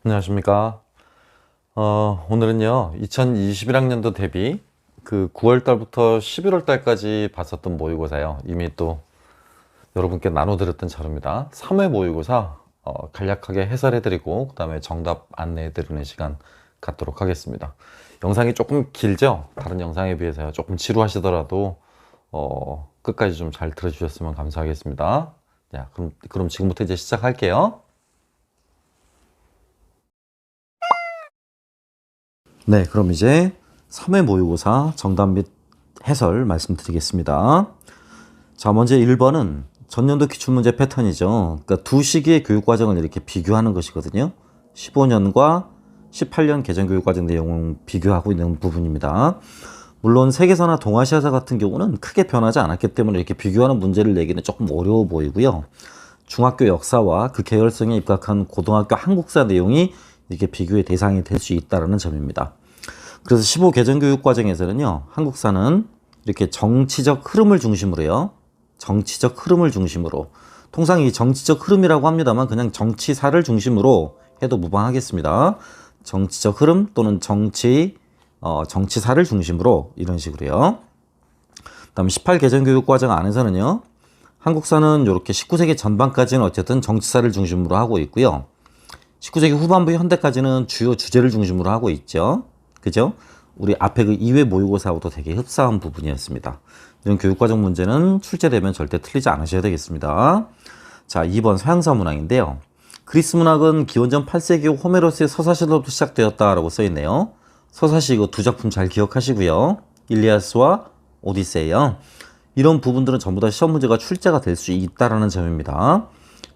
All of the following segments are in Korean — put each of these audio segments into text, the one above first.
안녕하십니까. 오늘은요, 2021학년도 대비 그 9월 달부터 11월 달까지 봤었던 모의고사요. 이미 또 여러분께 나눠드렸던 자료입니다. 3회 모의고사 간략하게 해설해드리고, 그 다음에 정답 안내해드리는 시간 갖도록 하겠습니다. 영상이 조금 길죠? 다른 영상에 비해서요. 조금 지루하시더라도 끝까지 좀 잘 들어주셨으면 감사하겠습니다. 자, 그럼 지금부터 이제 시작할게요. 네, 그럼 이제 3회 모의고사 정답 및 해설 말씀드리겠습니다. 자, 먼저 1번은 전년도 기출문제 패턴이죠. 그러니까 두 시기의 교육과정을 이렇게 비교하는 것이거든요. 15년과 18년 개정교육과정 내용을 비교하고 있는 부분입니다. 물론 세계사나 동아시아사 같은 경우는 크게 변하지 않았기 때문에 이렇게 비교하는 문제를 내기는 조금 어려워 보이고요. 중학교 역사와 그 계열성에 입각한 고등학교 한국사 내용이 이렇게 비교의 대상이 될 수 있다는 점입니다. 그래서 15 개정교육과정에서는요, 한국사는 이렇게 정치적 흐름을 중심으로요, 정치적 흐름을 중심으로, 통상 이 정치적 흐름이라고 합니다만 그냥 정치사를 중심으로 해도 무방하겠습니다. 정치적 흐름 또는 정치사를 중심으로 이런 식으로요. 그다음 18 개정교육과정 안에서는요, 한국사는 이렇게 19세기 전반까지는 어쨌든 정치사를 중심으로 하고 있고요. 19세기 후반부 현대까지는 주요 주제를 중심으로 하고 있죠. 그죠? 우리 앞에 그 2회 모의고사하고도 되게 흡사한 부분이었습니다. 이런 교육과정 문제는 출제되면 절대 틀리지 않으셔야 되겠습니다. 자, 2번 서양사 문학인데요. 그리스 문학은 기원전 8세기 호메로스의 서사시로부터 시작되었다라고 써있네요. 서사시 이거 두 작품 잘 기억하시고요. 일리아스와 오디세이요. 이런 부분들은 전부 다 시험 문제가 출제가 될 수 있다는 점입니다.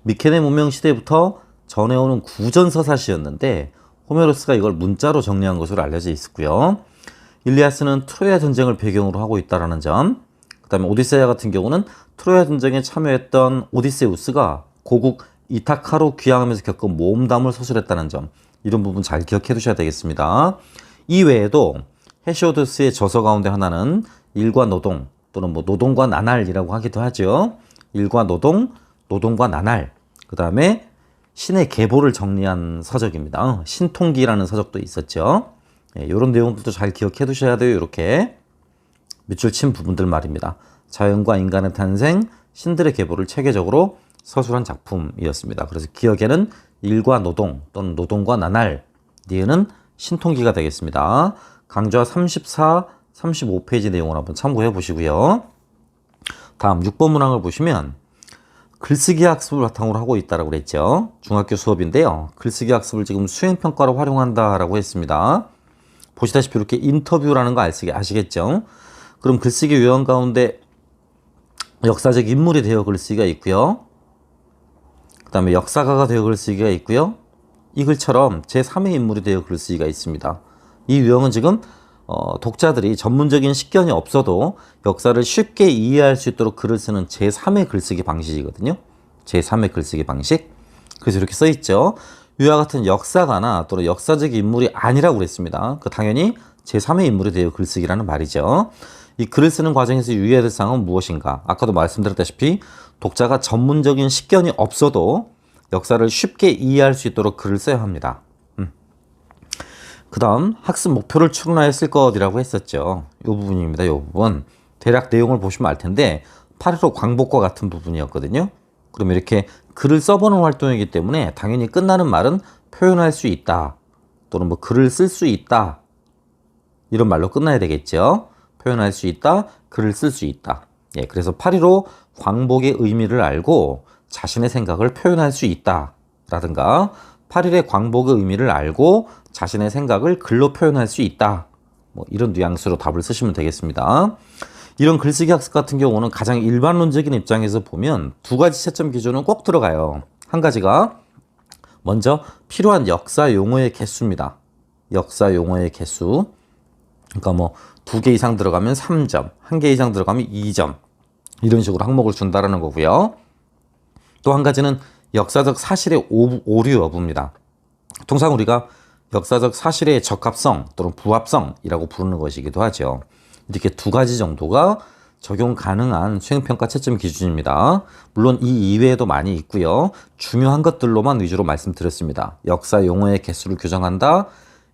미케네 문명 시대부터 전해오는 구전서사시였는데 호메로스가 이걸 문자로 정리한 것으로 알려져 있었고요. 일리아스는 트로야 전쟁을 배경으로 하고 있다는 점, 그 다음에 오디세이아 같은 경우는 트로야 전쟁에 참여했던 오디세우스가 고국 이타카로 귀향하면서 겪은 모험담을 서술했다는 점, 이런 부분 잘 기억해 두셔야 되겠습니다. 이 외에도 헤시오도스의 저서 가운데 하나는 일과 노동 또는 뭐 노동과 나날이라고 하기도 하죠. 일과 노동, 노동과 나날, 그 다음에 신의 계보를 정리한 서적입니다. 신통기라는 서적도 있었죠. 이런 내용들도 잘 기억해 두셔야 돼요. 이렇게 밑줄 친 부분들 말입니다. 자연과 인간의 탄생, 신들의 계보를 체계적으로 서술한 작품이었습니다. 그래서 기억에는 일과 노동 또는 노동과 나날, 니은은 신통기가 되겠습니다. 강좌 34, 35페이지 내용을 한번 참고해 보시고요. 다음 6번 문항을 보시면 글쓰기 학습을 바탕으로 하고 있다고 그랬죠. 중학교 수업인데요. 글쓰기 학습을 지금 수행평가로 활용한다라고 했습니다. 보시다시피 이렇게 인터뷰라는 거 아시겠죠? 그럼 글쓰기 요원 가운데 역사적 인물이 되어 글쓰기가 있고요. 그 다음에 역사가가 되어 글쓰기가 있고요. 이 글처럼 제3의 인물이 되어 글쓰기가 있습니다. 이 유형은 지금 독자들이 전문적인 식견이 없어도 역사를 쉽게 이해할 수 있도록 글을 쓰는 제3의 글쓰기 방식이거든요. 제3의 글쓰기 방식. 그래서 이렇게 써있죠. 위와 같은 역사가나 또는 역사적 인물이 아니라고 그랬습니다. 당연히 제3의 인물이 되어 글쓰기라는 말이죠. 이 글을 쓰는 과정에서 유의해야 될 사항은 무엇인가? 아까도 말씀드렸다시피 독자가 전문적인 식견이 없어도 역사를 쉽게 이해할 수 있도록 글을 써야 합니다. 그 다음 학습 목표를 추론하였을 것이라고 했었죠. 이 부분입니다. 이 부분. 대략 내용을 보시면 알 텐데 8.15 광복과 같은 부분이었거든요. 그럼 이렇게 글을 써보는 활동이기 때문에 당연히 끝나는 말은 표현할 수 있다 또는 뭐 글을 쓸 수 있다 이런 말로 끝나야 되겠죠. 표현할 수 있다, 글을 쓸 수 있다. 예, 그래서 8.15 광복의 의미를 알고 자신의 생각을 표현할 수 있다 라든가 8.1의 광복의 의미를 알고 자신의 생각을 글로 표현할 수 있다. 뭐 이런 뉘앙스로 답을 쓰시면 되겠습니다. 이런 글쓰기 학습 같은 경우는 가장 일반론적인 입장에서 보면 두 가지 채점 기준은 꼭 들어가요. 한 가지가 먼저 필요한 역사 용어의 개수입니다. 역사 용어의 개수. 그러니까 뭐 2개 이상 들어가면 3점, 1개 이상 들어가면 2점. 이런 식으로 항목을 준다라는 거고요. 또 한 가지는 역사적 사실의 오류 여부입니다. 통상 우리가 역사적 사실의 적합성 또는 부합성이라고 부르는 것이기도 하죠. 이렇게 두 가지 정도가 적용 가능한 수행평가 채점 기준입니다. 물론 이 이외에도 많이 있고요. 중요한 것들로만 위주로 말씀드렸습니다. 역사 용어의 개수를 규정한다,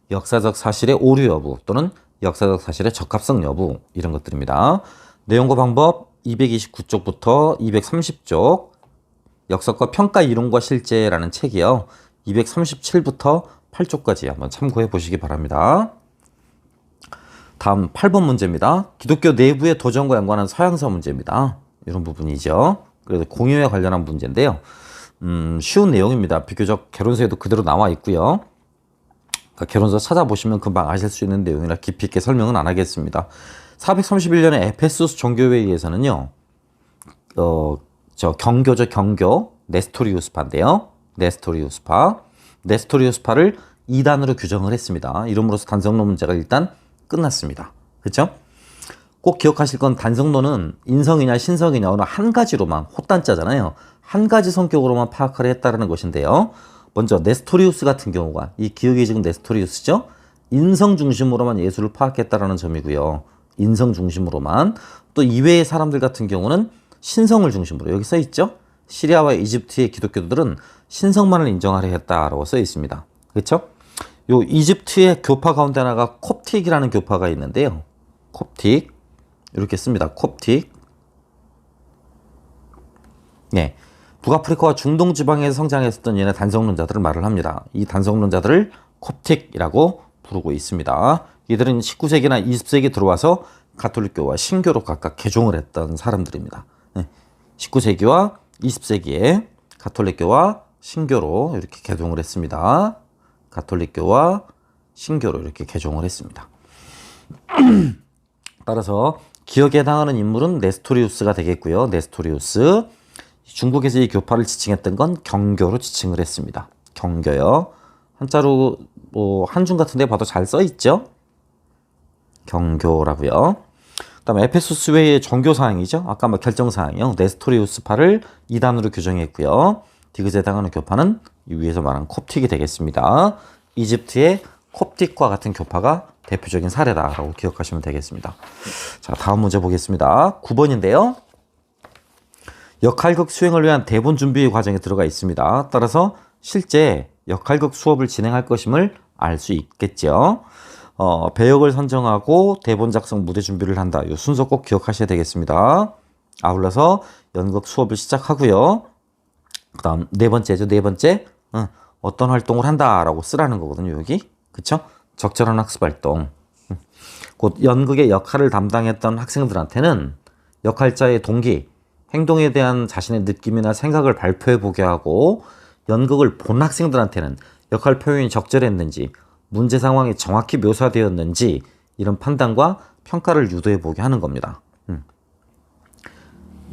역사적 사실의 오류 여부 또는 역사적 사실의 적합성 여부, 이런 것들입니다. 내용과 방법 229쪽부터 230쪽, 역사과 평가 이론과 실제라는 책이요. 237부터 8쪽까지 한번 참고해 보시기 바랍니다. 다음 8번 문제입니다. 기독교 내부의 도전과 연관한 서양사 문제입니다. 이런 부분이죠. 그래서 공유에 관련한 문제인데요. 쉬운 내용입니다. 비교적 개론서에도 그대로 나와 있고요. 그러니까 개론서 찾아보시면 금방 아실 수 있는 내용이라 깊이 있게 설명은 안 하겠습니다. 431년에 에페소스 종교회의에서는요. 경교죠, 경교. 네스토리우스파인데요. 네스토리우스파를 이단으로 규정을 했습니다. 이름으로써 단성론 문제가 일단 끝났습니다. 그렇죠? 꼭 기억하실 건 단성론은 인성이냐 신성이냐 어느 한 가지로만, 호단자잖아요. 한 가지 성격으로만 파악을 했다는 것인데요. 먼저 네스토리우스 같은 경우가, 이 기억이 지금 네스토리우스죠? 인성 중심으로만 예수를 파악했다라는 점이고요. 인성 중심으로만. 또 이외의 사람들 같은 경우는 신성을 중심으로, 여기 써 있죠? 시리아와 이집트의 기독교들은 신성만을 인정하려 했다라고 써 있습니다. 그렇죠? 요 이집트의 교파 가운데 하나가 콥틱이라는 교파가 있는데요. 콥틱, 이렇게 씁니다. 콥틱. 네, 북아프리카와 중동 지방에서 성장했었던 얘네 단성론자들을 말을 합니다. 이 단성론자들을 콥틱이라고 부르고 있습니다. 이들은 19세기나 20세기 들어와서 가톨릭교와 신교로 각각 개종을 했던 사람들입니다. 네, 19세기와 20세기에 가톨릭교와 신교로 이렇게 개종을 했습니다. 가톨릭교와 신교로 이렇게 개종을 했습니다. 따라서 기억에 해당하는 인물은 네스토리우스가 되겠고요. 네스토리우스. 중국에서 이 교파를 지칭했던 건 경교로 지칭을 했습니다. 경교요. 한자로 한중 같은 데 봐도 잘 써 있죠. 경교라고요. 그다음에 에페소스 회의의 종교 사항이죠. 아까 결정 사항이요. 네스토리우스파를 이단으로 규정했고요. 디귿에 해당하는 교파는 위에서 말한 콥틱이 되겠습니다. 이집트의 콥틱과 같은 교파가 대표적인 사례다라고 기억하시면 되겠습니다. 자, 다음 문제 보겠습니다. 9번인데요. 역할극 수행을 위한 대본 준비 과정에 들어가 있습니다. 따라서 실제 역할극 수업을 진행할 것임을 알 수 있겠죠. 배역을 선정하고 대본 작성, 무대 준비를 한다. 이 순서 꼭 기억하셔야 되겠습니다. 아울러서 연극 수업을 시작하고요. 그 다음 네 번째죠. 네 번째, 어떤 활동을 한다라고 쓰라는 거거든요. 여기. 그쵸? 적절한 학습 활동. 곧 연극의 역할을 담당했던 학생들한테는 역할자의 동기, 행동에 대한 자신의 느낌이나 생각을 발표해 보게 하고, 연극을 본 학생들한테는 역할 표현이 적절했는지, 문제 상황이 정확히 묘사되었는지 이런 판단과 평가를 유도해 보게 하는 겁니다.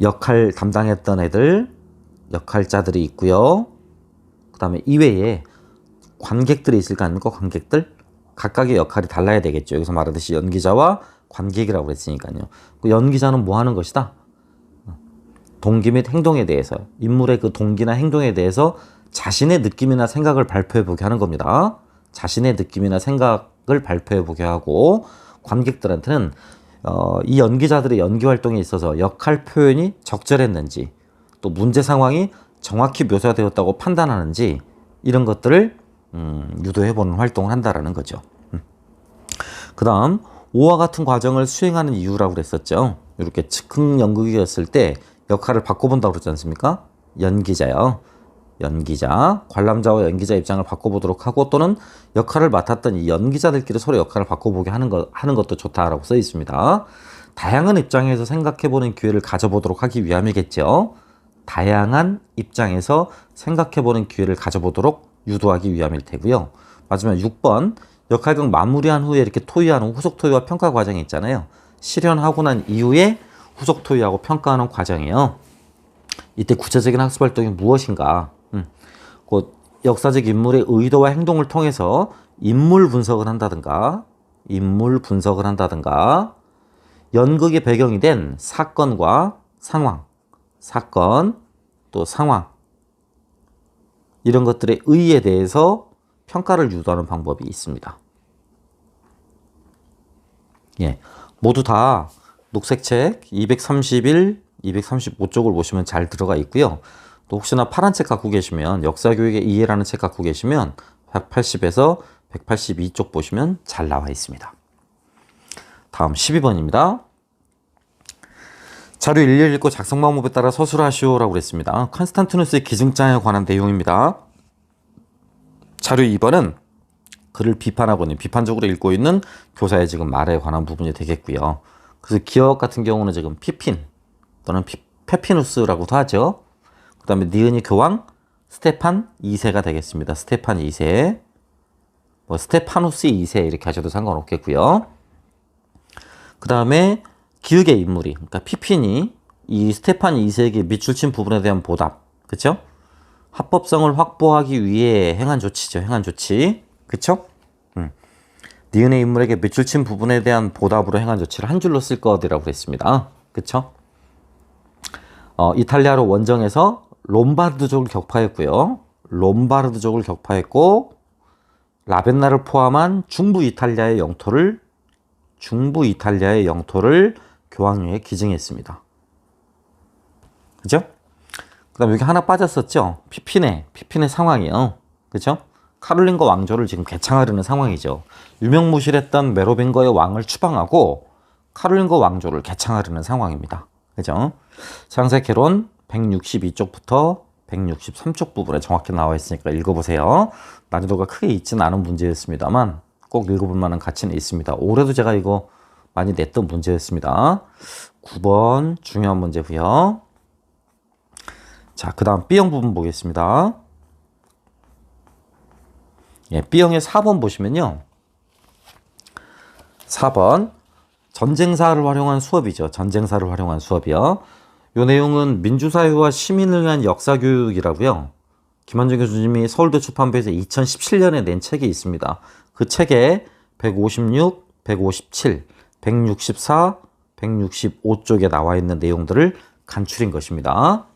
역할 담당했던 애들, 역할자들이 있고요. 그 다음에 이외에 관객들이 있을 거 아닙니까? 관객들? 각각의 역할이 달라야 되겠죠. 여기서 말하듯이 연기자와 관객이라고 그랬으니까요. 그 연기자는 뭐 하는 것이다? 동기 및 행동에 대해서, 인물의 그 동기나 행동에 대해서 자신의 느낌이나 생각을 발표해 보게 하는 겁니다. 자신의 느낌이나 생각을 발표해 보게 하고, 관객들한테는 이 연기자들의 연기 활동에 있어서 역할 표현이 적절했는지, 또 문제 상황이 정확히 묘사되었다고 판단하는지, 이런 것들을 유도해보는 활동을 한다라는 거죠. 그 다음 5와 같은 과정을 수행하는 이유라고 그랬었죠. 이렇게 즉흥 연극이었을 때 역할을 바꿔본다고 그러지 않습니까? 연기자요. 연기자, 관람자와 연기자 입장을 바꿔보도록 하고, 또는 역할을 맡았던 이 연기자들끼리 서로 역할을 바꿔보게 하는 것도 좋다라고 써 있습니다. 다양한 입장에서 생각해보는 기회를 가져보도록 하기 위함이겠죠. 다양한 입장에서 생각해보는 기회를 가져보도록 유도하기 위함일 테고요. 마지막 6번, 역할극 마무리한 후에 이렇게 토의하는 후속 토의와 평가 과정이 있잖아요. 실현하고 난 이후에 후속 토의하고 평가하는 과정이에요. 이때 구체적인 학습 활동이 무엇인가? 곧 역사적 인물의 의도와 행동을 통해서 인물 분석을 한다든가, 연극의 배경이 된 사건과 상황, 사건 또 상황, 이런 것들의 의의에 대해서 평가를 유도하는 방법이 있습니다. 예, 모두 다 녹색 책 231, 235쪽을 보시면 잘 들어가 있고요. 또 혹시나 파란 책 갖고 계시면 역사교육의 이해라는 책 갖고 계시면 180에서 182쪽 보시면 잘 나와 있습니다. 다음 12번입니다. 자료 일일이 읽고 작성 방법에 따라 서술하시오라고 그랬습니다. 컨스탄티누스의 기증장에 관한 내용입니다. 자료 2번은 그를 비판하고 있는, 비판적으로 읽고 있는 교사의 지금 말에 관한 부분이 되겠고요. 그래서 기억 같은 경우는 지금 피핀 또는 페피누스라고도 하죠. 그 다음에 니은이 교황 스테판 2세가 되겠습니다. 스테판 2세, 뭐 스테파누스 2세 이렇게 하셔도 상관없겠고요. 그 다음에 기억의 인물이, 그러니까 피핀이 이 스테판 2세에게 밑줄 친 부분에 대한 보답, 그쵸? 합법성을 확보하기 위해 행한 조치죠. 행한 조치, 그쵸? 니은의 인물에게 밑줄 친 부분에 대한 보답으로 행한 조치를 한 줄로 쓸 것이라고 그랬습니다. 그쵸? 이탈리아로 원정해서 롬바르드족을 격파했고요. 롬바르드족을 격파했고 라벤나를 포함한 중부 이탈리아의 영토를 교황령에 기증했습니다. 그죠? 그 다음에 여기 하나 빠졌었죠? 피핀의 상황이요. 그죠? 카롤린거 왕조를 지금 개창하려는 상황이죠. 유명무실했던 메로빙거의 왕을 추방하고 카롤린거 왕조를 개창하려는 상황입니다. 그죠? 장세 개론 162쪽부터 163쪽 부분에 정확히 나와 있으니까 읽어보세요. 난이도가 크게 있지는 않은 문제였습니다만 꼭 읽어볼 만한 가치는 있습니다. 올해도 제가 이거 많이 냈던 문제였습니다. 9번 중요한 문제고요. 자, 그 다음 B형 부분 보겠습니다. 예, B형의 4번 보시면요. 4번 전쟁사를 활용한 수업이죠. 전쟁사를 활용한 수업이요. 이 내용은 민주사회와 시민을 위한 역사교육이라고요. 김한정 교수님이 서울대 출판부에서 2017년에 낸 책이 있습니다. 그 책에 156, 157, 164, 165쪽에 나와 있는 내용들을 간추린 것입니다.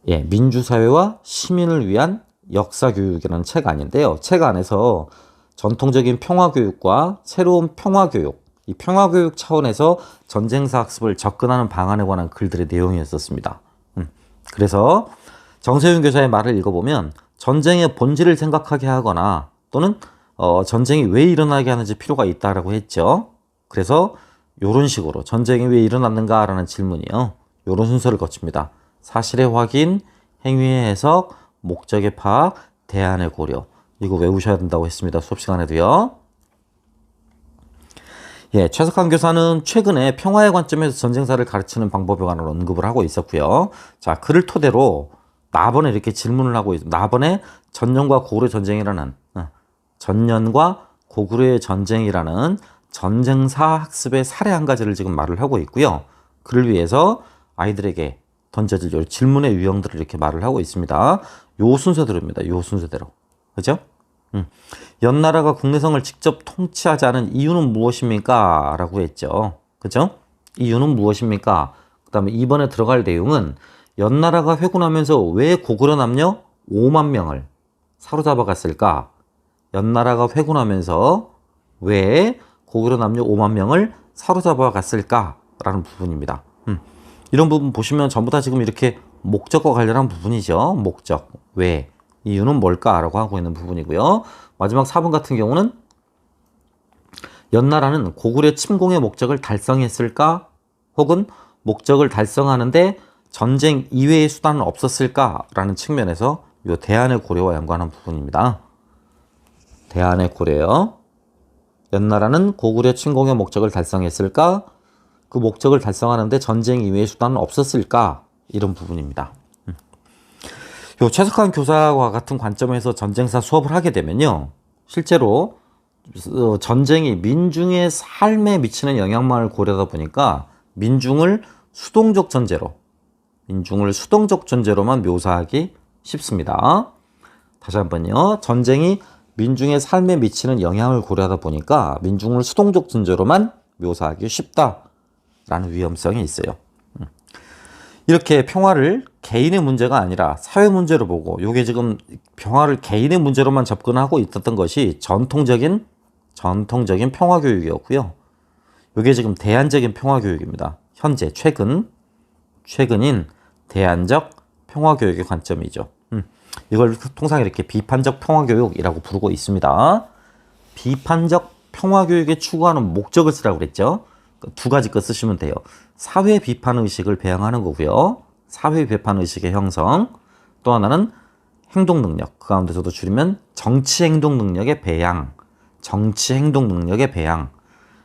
예, 민주사회와 시민을 위한 역사교육이라는 책 아닌데요. 책 안에서 전통적인 평화교육과 새로운 평화교육, 이 평화교육 차원에서 전쟁사 학습을 접근하는 방안에 관한 글들의 내용이었습니다. 그래서 정세윤 교사의 말을 읽어보면 전쟁의 본질을 생각하게 하거나 또는 전쟁이 왜 일어나게 하는지 필요가 있다라고 했죠. 그래서 이런 식으로 전쟁이 왜 일어났는가라는 질문이요. 이런 순서를 거칩니다. 사실의 확인, 행위의 해석, 목적의 파악, 대안의 고려. 이거 외우셔야 된다고 했습니다. 수업 시간에도요. 예, 최석환 교사는 최근에 평화의 관점에서 전쟁사를 가르치는 방법에 관한 언급을 하고 있었고요. 자, 그를 토대로 나번에 이렇게 질문을 하고 있습니다. 나번에 전년과 고구려 전쟁이라는 전쟁사 학습의 사례 한 가지를 지금 말을 하고 있고요. 그를 위해서 아이들에게 던져질 질문의 유형들을 이렇게 말을 하고 있습니다. 요 순서대로입니다. 요 순서대로. 그죠? 연나라가 국내성을 직접 통치하지 않은 이유는 무엇입니까? 라고 했죠. 그죠? 이유는 무엇입니까? 그 다음에 이번에 들어갈 내용은 연나라가 회군하면서 왜 고구려 남녀 5만 명을 사로잡아 갔을까? 연나라가 회군하면서 왜 고구려 남녀 5만 명을 사로잡아 갔을까? 라는 부분입니다. 이런 부분 보시면 전부 다 지금 이렇게 목적과 관련한 부분이죠. 목적, 왜, 이유는 뭘까라고 하고 있는 부분이고요. 마지막 4번 같은 경우는 연나라는 고구려 침공의 목적을 달성했을까? 혹은 목적을 달성하는데 전쟁 이외의 수단은 없었을까라는 측면에서 이 대안의 고려와 연관한 부분입니다. 대안의 고려요. 연나라는 고구려 침공의 목적을 달성했을까? 그 목적을 달성하는데 전쟁 이외의 수단은 없었을까? 이런 부분입니다. 요 최석환 교사와 같은 관점에서 전쟁사 수업을 하게 되면요. 실제로 전쟁이 민중의 삶에 미치는 영향만을 고려하다 보니까 민중을 수동적 존재로만 묘사하기 쉽습니다. 다시 한번요. 전쟁이 민중의 삶에 미치는 영향을 고려하다 보니까 민중을 수동적 존재로만 묘사하기 쉽다라는 위험성이 있어요. 이렇게 평화를 개인의 문제가 아니라 사회 문제로 보고, 요게 지금 평화를 개인의 문제로만 접근하고 있었던 것이 전통적인 평화 교육이었고요. 이게 지금 대안적인 평화교육입니다. 현재 최근인 대안적 평화교육의 관점이죠. 이걸 통상 이렇게 비판적 평화교육이라고 부르고 있습니다. 비판적 평화교육에 추구하는 목적을 쓰라고 그랬죠. 두 가지 거 쓰시면 돼요. 사회 비판 의식을 배양하는 거고요. 사회 비판 의식의 형성. 또 하나는 행동 능력. 그 가운데서도 줄이면 정치 행동 능력의 배양. 정치 행동 능력의 배양.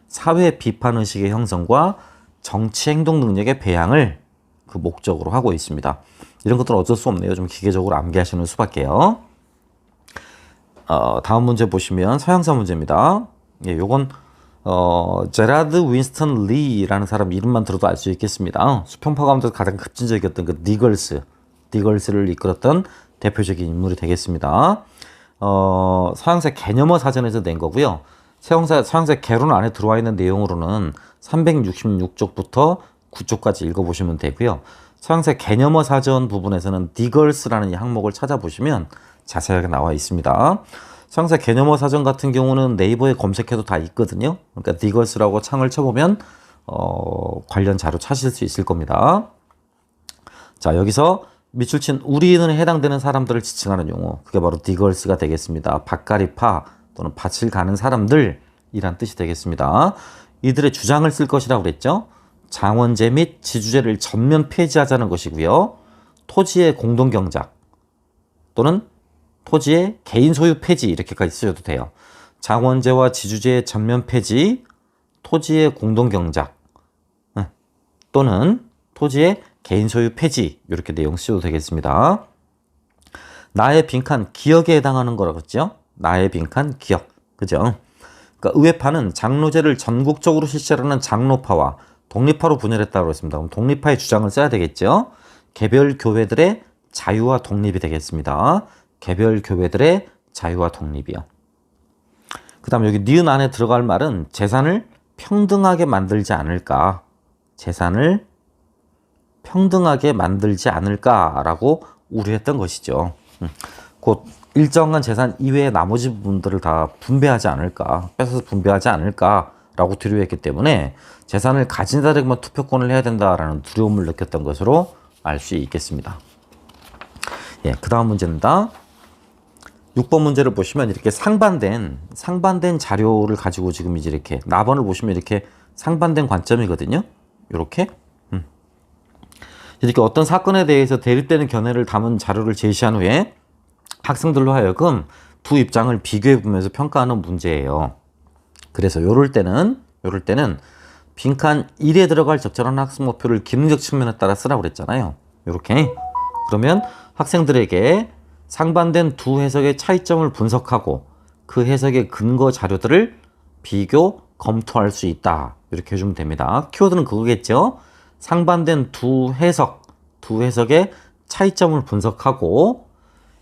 사회 비판 의식의 형성과 정치 행동 능력의 배양을 그 목적으로 하고 있습니다. 이런 것들은 어쩔 수 없네요. 좀 기계적으로 암기하시는 수밖에요. 다음 문제 보시면 서양사 문제입니다. 예, 요건 제라드 윈스턴 리라는 사람 이름만 들어도 알 수 있겠습니다. 수평파 가운데서 가장 급진적이었던 그 니걸스를 이끌었던 대표적인 인물이 되겠습니다. 서양사 개념어 사전에서 낸 거고요. 서양사 개론 안에 들어와 있는 내용으로는 366쪽부터 9쪽까지 읽어보시면 되고요. 서양사 개념어 사전 부분에서는 니걸스라는 이 항목을 찾아보시면 자세하게 나와 있습니다. 서양사 개념어 사전 같은 경우는 네이버에 검색해도 다 있거든요. 그러니까 니걸스라고 창을 쳐보면 관련 자료 찾으실 수 있을 겁니다. 자, 여기서 밑줄 친 우리는 해당되는 사람들을 지칭하는 용어, 그게 바로 니걸스가 되겠습니다. 밭가리파 또는 밭을 가는 사람들이란 뜻이 되겠습니다. 이들의 주장을 쓸 것이라고 그랬죠. 장원제 및 지주제를 전면 폐지하자는 것이고요. 토지의 공동경작 또는 토지의 개인 소유 폐지 이렇게까지 쓰셔도 돼요. 장원제와 지주제의 전면 폐지, 토지의 공동경작 또는 토지의 개인 소유 폐지 이렇게 내용 쓰셔도 되겠습니다. 나의 빈칸 기역에 해당하는 거라고 했죠. 나의 빈칸 기역, 그죠? 그러니까 의회파는 장로제를 전국적으로 실시하는 장로파와 독립파로 분열했다고 했습니다. 그럼 독립파의 주장을 써야 되겠죠. 개별 교회들의 자유와 독립이 되겠습니다. 개별 교회들의 자유와 독립이요. 그 다음 여기 니은 안에 들어갈 말은 재산을 평등하게 만들지 않을까. 재산을 평등하게 만들지 않을까라고 우려했던 것이죠. 곧 일정한 재산 이외의 나머지 부분들을 다 분배하지 않을까, 뺏어서 분배하지 않을까라고 두려워했기 때문에 재산을 가진 자들에게만 투표권을 해야 된다라는 두려움을 느꼈던 것으로 알 수 있겠습니다. 예, 그 다음 문제입니다. 6번 문제를 보시면 이렇게 상반된 자료를 가지고 지금 이제 이렇게 나번을 보시면 이렇게 상반된 관점이거든요. 이렇게 이렇게 어떤 사건에 대해서 대립되는 견해를 담은 자료를 제시한 후에 학생들로 하여금 두 입장을 비교해 보면서 평가하는 문제예요. 그래서 요럴 때는 빈칸 1에 들어갈 적절한 학습 목표를 기능적 측면에 따라 쓰라고 그랬잖아요. 이렇게. 그러면 학생들에게 상반된 두 해석의 차이점을 분석하고 그 해석의 근거 자료들을 비교, 검토할 수 있다. 이렇게 해주면 됩니다. 키워드는 그거겠죠. 상반된 두 해석의 차이점을 분석하고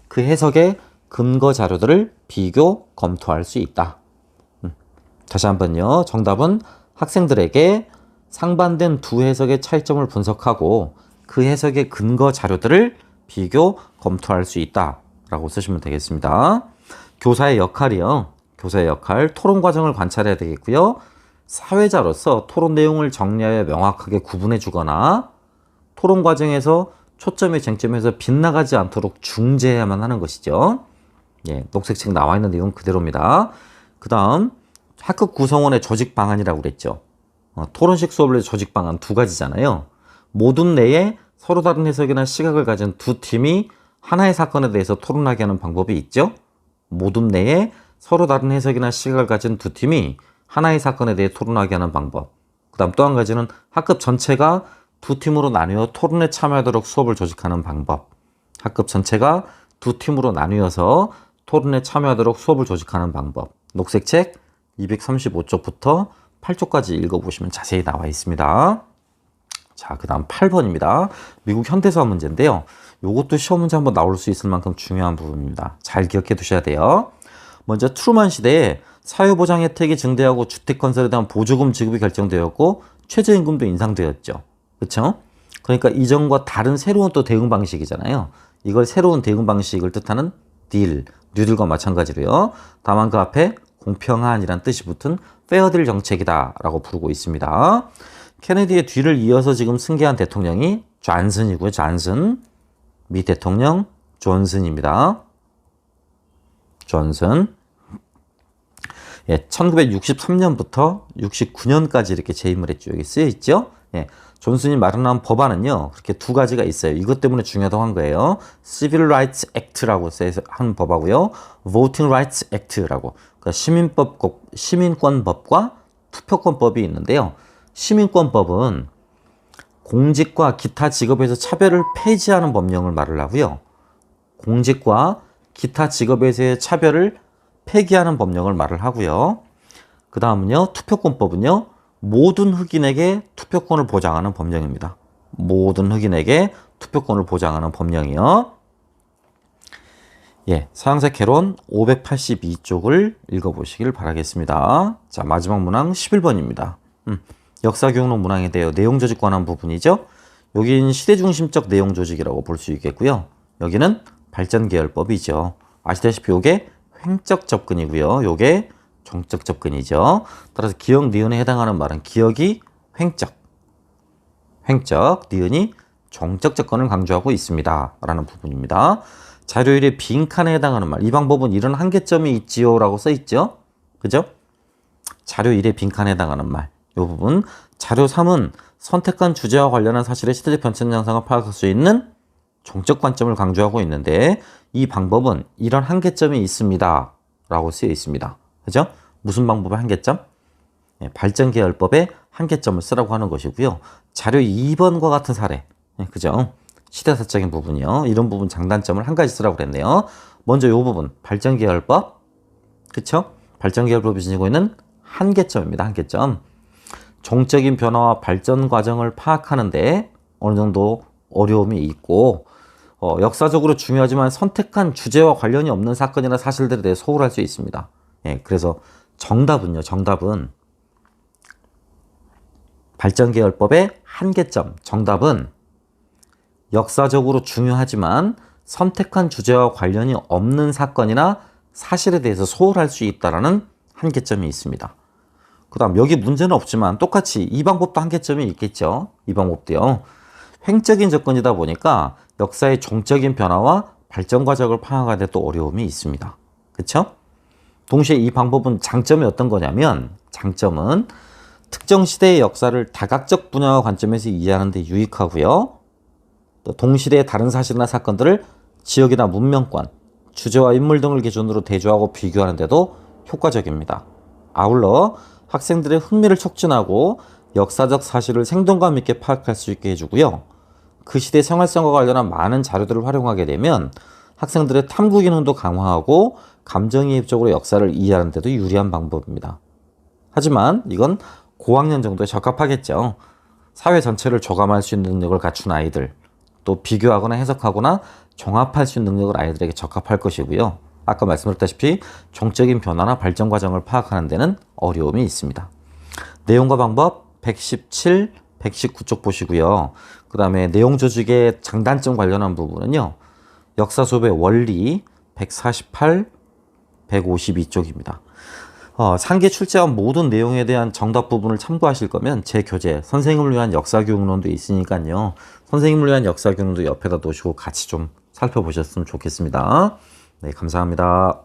그 해석의 근거 자료들을 비교, 검토할 수 있다. 다시 한번요. 정답은 학생들에게 상반된 두 해석의 차이점을 분석하고 그 해석의 근거 자료들을 비교, 검토할 수 있다 라고 쓰시면 되겠습니다. 교사의 역할이요. 교사의 역할, 토론 과정을 관찰해야 되겠고요. 사회자로서 토론 내용을 정리하여 명확하게 구분해 주거나 토론 과정에서 초점의 쟁점에서 빗나가지 않도록 중재해야만 하는 것이죠. 예, 녹색책 나와 있는 내용 그대로입니다. 그 다음 학급 구성원의 조직 방안이라고 그랬죠. 토론식 수업을 위해 조직 방안 두 가지잖아요. 모둠 내에 서로 다른 해석이나 시각을 가진 두 팀이 하나의 사건에 대해서 토론하게 하는 방법이 있죠. 모둠 내에 서로 다른 해석이나 시각을 가진 두 팀이 하나의 사건에 대해 토론하게 하는 방법. 그 다음 또 한 가지는 학급 전체가 두 팀으로 나뉘어 토론에 참여하도록 수업을 조직하는 방법. 학급 전체가 두 팀으로 나뉘어서 토론에 참여하도록 수업을 조직하는 방법. 녹색책 235쪽부터 8쪽까지 읽어보시면 자세히 나와 있습니다. 자, 그 다음 8번입니다. 미국 현대사 문제인데요. 요것도 시험 문제 한번 나올 수 있을 만큼 중요한 부분입니다. 잘 기억해 두셔야 돼요. 먼저 트루먼 시대에 사회보장 혜택이 증대하고 주택 건설에 대한 보조금 지급이 결정되었고 최저임금도 인상되었죠. 그렇죠? 그러니까 이전과 다른 새로운 또 대응 방식이잖아요. 이걸 새로운 대응 방식을 뜻하는 뉴딜과 마찬가지로요. 다만 그 앞에 공평한이란 뜻이 붙은 페어딜 정책이다 라고 부르고 있습니다. 케네디의 뒤를 이어서 지금 승계한 대통령이 존슨이고요. 존슨. 미 대통령 존슨입니다. 존슨. 예, 1963년부터 69년까지 이렇게 재임을 했죠. 여기 쓰여 있죠. 예, 존슨이 마련한 법안은요, 그렇게 두 가지가 있어요. 이것 때문에 중요하다고 한 거예요. Civil Rights Act라고 써서 한 법하고요, Voting Rights Act라고, 그러니까 시민권법과 투표권법이 있는데요. 시민권법은 공직과 기타 직업에서 차별을 폐지하는 법령을 말을 하고요. 공직과 기타 직업에서의 차별을 폐기하는 법령을 말을 하고요. 그 다음은요, 투표권법은요, 모든 흑인에게 투표권을 보장하는 법령입니다. 모든 흑인에게 투표권을 보장하는 법령이요. 예, 사형사 개론 582쪽을 읽어보시길 바라겠습니다. 자, 마지막 문항 11번입니다. 역사교육론 문항에 대해 내용 조직 관한 부분이죠. 여긴 시대중심적 내용 조직이라고 볼 수 있겠고요. 여기는 발전계열법이죠. 아시다시피 이게 횡적 접근이고요. 요게 정적 접근이죠. 따라서 기억, 니은에 해당하는 말은 기억이 횡적, 니은이 정적 접근을 강조하고 있습니다. 라는 부분입니다. 자료일의 빈칸에 해당하는 말, 이 방법은 이런 한계점이 있지요 라고 써있죠. 그죠? 자료 1의 빈칸에 해당하는 말, 이 부분. 자료 3은 선택한 주제와 관련한 사실의 시대적 변천 양상을 파악할 수 있는 정적 관점을 강조하고 있는데, 이 방법은 이런 한계점이 있습니다 라고 쓰여 있습니다. 그죠? 무슨 방법의 한계점? 예, 발전계열법의 한계점을 쓰라고 하는 것이고요. 자료 2번과 같은 사례, 예, 그죠? 시대사적인 부분이요. 이런 부분 장단점을 한 가지 쓰라고 그랬네요. 먼저 이 부분, 발전계열법, 그쵸? 발전계열법이 지니고 있는 한계점입니다. 한계점. 정적인 변화와 발전 과정을 파악하는데 어느 정도 어려움이 있고, 역사적으로 중요하지만 선택한 주제와 관련이 없는 사건이나 사실들에 대해 소홀할 수 있습니다. 예, 그래서 정답은 발전계열법의 한계점, 정답은 역사적으로 중요하지만 선택한 주제와 관련이 없는 사건이나 사실에 대해서 소홀할 수 있다는 한계점이 있습니다. 그 다음 여기 문제는 없지만 똑같이 이 방법도 한계점이 있겠죠. 이 방법도요. 횡적인 접근이다 보니까 역사의 종적인 변화와 발전 과정을 파악하는 데 또 어려움이 있습니다. 그렇죠? 동시에 이 방법은 장점이 어떤 거냐면, 장점은 특정 시대의 역사를 다각적 분야와 관점에서 이해하는 데 유익하고요. 또 동시대의 다른 사실이나 사건들을 지역이나 문명권, 주제와 인물 등을 기준으로 대조하고 비교하는 데도 효과적입니다. 아울러 학생들의 흥미를 촉진하고 역사적 사실을 생동감 있게 파악할 수 있게 해주고요. 그 시대 생활성과 관련한 많은 자료들을 활용하게 되면 학생들의 탐구 기능도 강화하고 감정이입적으로 역사를 이해하는 데도 유리한 방법입니다. 하지만 이건 고학년 정도에 적합하겠죠. 사회 전체를 조감할 수 있는 능력을 갖춘 아이들, 또 비교하거나 해석하거나 종합할 수 있는 능력을 아이들에게 적합할 것이고요. 아까 말씀드렸다시피 종적인 변화나 발전 과정을 파악하는 데는 어려움이 있습니다. 내용과 방법 117, 119쪽 보시고요. 그 다음에 내용 조직의 장단점 관련한 부분은요. 역사 수업의 원리 148, 152쪽입니다. 상계 출제한 모든 내용에 대한 정답 부분을 참고하실 거면 제 교재 선생님을 위한 역사교육론도 있으니까요. 선생님을 위한 역사교육론도 옆에다 놓으시고 같이 좀 살펴보셨으면 좋겠습니다. 네, 감사합니다.